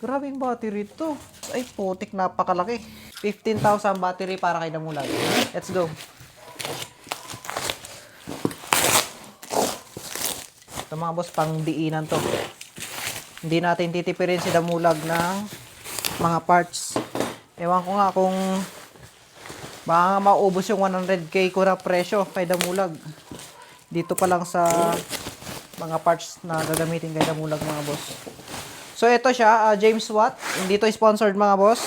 Grabing battery to. Ay, putik, napakalaki. 15,000 battery para kay Damulag. Let's go. Ito mga boss, pang diinan to. Hindi natin titipirin si Damulag ng mga parts. Ewan ko nga kung baka maubos yung 100k ko na presyo kay Damulag. Dito pa lang sa mga parts na gagamitin kay Damulag mga boss. So ito siya, James Watt. Hindi to sponsored mga boss.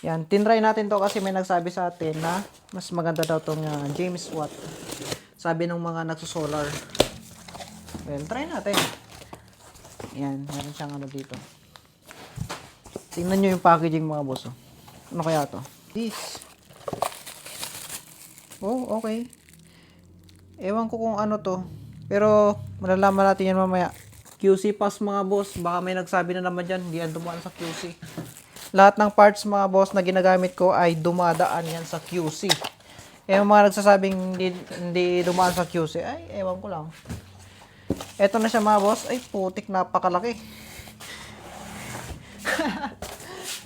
Yan, tinry natin to kasi may nagsabi sa atin na mas maganda daw tong James Watt. Sabi ng mga nagsusolar. Well, try natin. Yan, meron siyang ano dito. Tingnan nyo yung packaging mga boss. Oh. Ano kaya to? This. Oh, okay. Ewan ko kung ano to. Pero malalaman natin yan mamaya. QC pass mga boss. Baka may nagsabi na naman dyan. Hindi yan dumaan sa QC. Lahat ng parts mga boss na ginagamit ko ay dumadaan yan sa QC. Yung mga nagsasabing hindi dumaan sa QC, ay ewan ko lang. Eto na siya mga boss. Ay putik, napakalaki.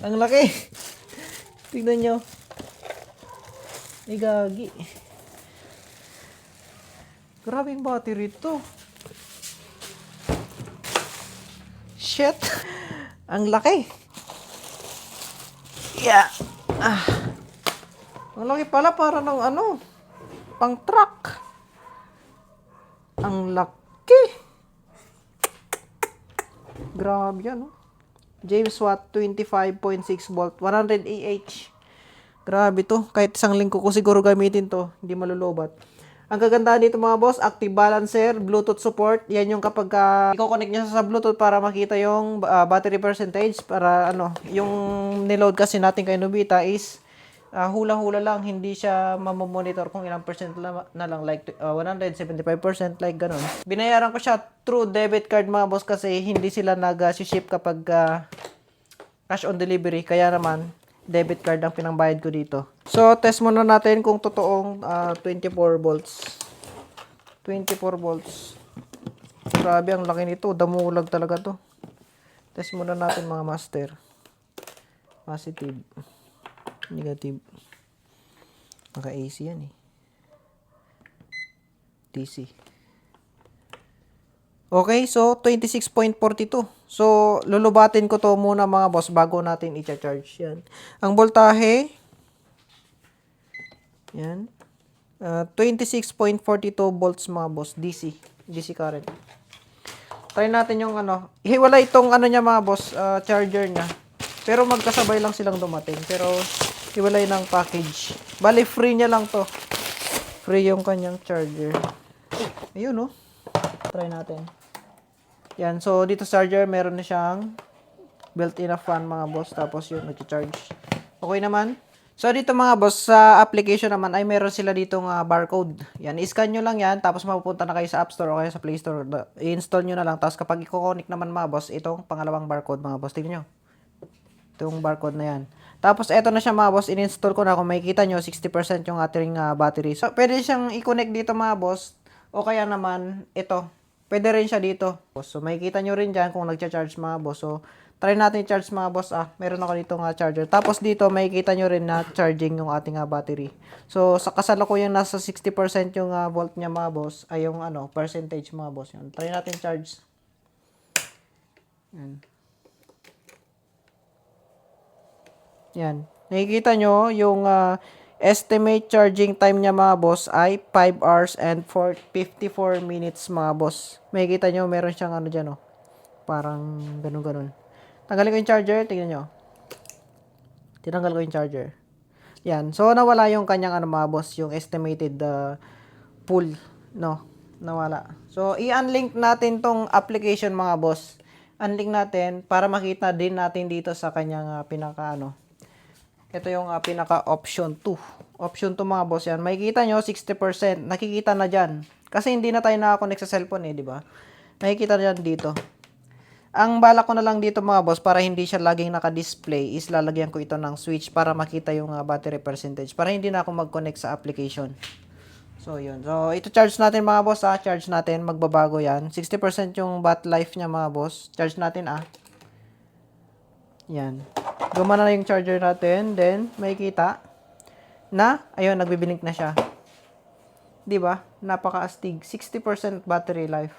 Ang laki. Tignan nyo. Ay gagi. Grabing battery to. Shit. Ang laki. Yeah. Ang laki pala, para ng ano, pang truck. Ang laki. Grabe yan, oh. James Watt 25.6 volt, 100 Ah. Grabe to. Kahit isang linggo ko siguro gamitin to, hindi malulobat. Ang kagandahan dito mga boss, active balancer, Bluetooth support. Yan yung kapag i-connect nyo sa Bluetooth para makita yung battery percentage. Para ano, yung niload kasi natin kay Nobita is hula-hula lang. Hindi siya mamomonitor kung ilang percent na lang. Like 175%, like ganun. Binayaran ko siya through debit card mga boss kasi hindi sila nag-ship kapag cash on delivery. Kaya naman, debit card ang pinangbayad ko dito. So, test muna natin kung totoong 24 volts. 24 volts. Grabe, ang laki nito. Damulag talaga to. Test muna natin mga master. Positive. Negative. Naka-AC yan eh. DC. Okay, so 26.42. So, lulubatin ko to muna mga boss bago natin i-charge yan. Ang voltahe, yan, 26.42 volts mga boss, DC current. Try natin yung ano, wala itong ano niya mga boss, charger niya. Pero magkasabay lang silang dumating. Pero, hiwalay ng package. Bali, free niya lang to. Free yung kanyang charger. Ayun, oh. Try natin. Yan, so dito sa charger, meron na siyang built-in na fan mga boss. Tapos yun, nag-charge. Okay naman. So dito mga boss, sa application naman ay meron sila ditong barcode. Yan, i-scan nyo lang yan. Tapos mapupunta na kayo sa App Store o kaya sa Play Store. I-install nyo na lang. Tapos kapag i-connect naman mga boss, itong pangalawang barcode mga boss. Tingnan nyo. Itong barcode na yan. Tapos eto na siya mga boss. In-install ko na. Kung makikita nyo, 60% yung ating battery. So pwede siyang i-connect dito mga boss. O kaya naman, ito. Pwede rin siya dito. So, makikita nyo rin dyan kung nagcha-charge mga boss. So, try natin i-charge mga boss. Meron ako dito charger. Tapos dito, makikita nyo rin na charging yung ating battery. So, sa kasalukuyang nasa 60% yung volt niya mga boss. Ay, yung ano, percentage mga boss. Yan. Try natin charge. Yan. Yan. Nakikita nyo yung estimate charging time niya mga boss ay 5 hours and 54 minutes mga boss. Makikita nyo, meron siyang ano dyan, oh. Parang ganun-ganun. Tanggalin ko yung charger, tingnan nyo. Tinanggal ko yung charger. Yan. So, nawala yung kanyang ano mga boss, yung estimated pull, no? Nawala. So, i-unlink natin tong application mga boss. Unlink natin para makita din natin dito sa kanyang pinaka ano. Ito yung pinaka option 2. Option 2 mga boss yan. Makikita nyo 60%. Nakikita na dyan. Kasi hindi na tayo nakakonect sa cellphone eh, di ba? Nakikita na dyan dito. Ang bala ko na lang dito mga boss para hindi siya laging naka-display is lalagyan ko ito ng switch para makita yung battery percentage. Para hindi na ako mag-connect sa application. So yun. So ito charge natin mga boss Charge natin. Magbabago yan. 60% yung bat life niya mga boss. Charge natin Yan. Gumana na yung charger natin. Then, makikita na, ayun, nagbiblink na siya. 'Di ba? Napaka-astig. 60% battery life.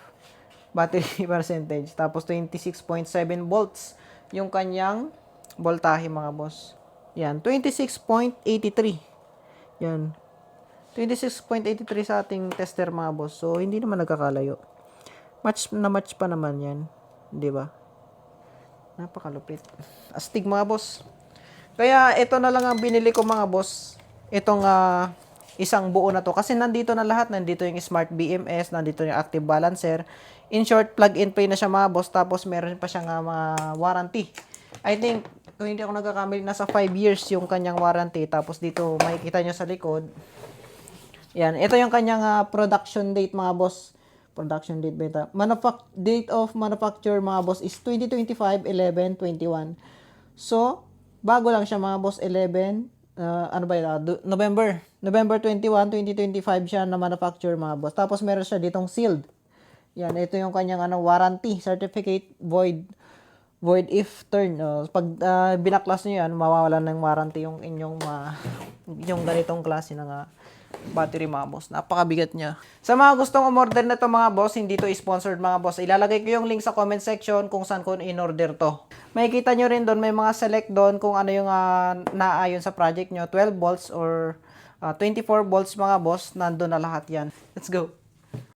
Battery percentage. Tapos, 26.7 volts yung kanyang voltahe, mga boss. Yan. 26.83. Yan. 26.83 sa ating tester, mga boss. So, hindi naman nagkakalayo. Match pa naman yan. 'Di ba? Napakalupit. Astig, mga boss. Kaya ito na lang ang binili ko, mga boss. Itong isang buo na to. Kasi nandito na lahat. Nandito yung Smart BMS. Nandito yung Active Balancer. In short, plug and play na siya, mga boss. Tapos meron pa siyang mga warranty. I think, kung hindi ako nagkakamali, nasa 5 years yung kanyang warranty. Tapos dito, makikita nyo sa likod. Yan. Ito yung kanyang production date, mga boss. Production date beta. Date of manufacture, mga boss, is 2025-11-21. So, bago lang siya, mga boss. 11, ano ba yun? November 21, 2025 siya na manufacture, mga boss. Tapos meron siya ditong sealed. Yan, ito yung kanyang warranty certificate, void if turn. Pag binaklas niyo yan, mawawalan ng warranty yung inyong yung ganitong klase ng battery, mga boss. Napakabigat niya. Sa mga gustong umorder na to, mga boss, hindi to sponsored, mga boss. Ilalagay ko yung link sa comment section kung saan ko in-order to. Makikita nyo rin doon, may mga select doon kung ano yung naayon sa project nyo. 12 volts or 24 volts, mga boss. Nandun na lahat yan. Let's go.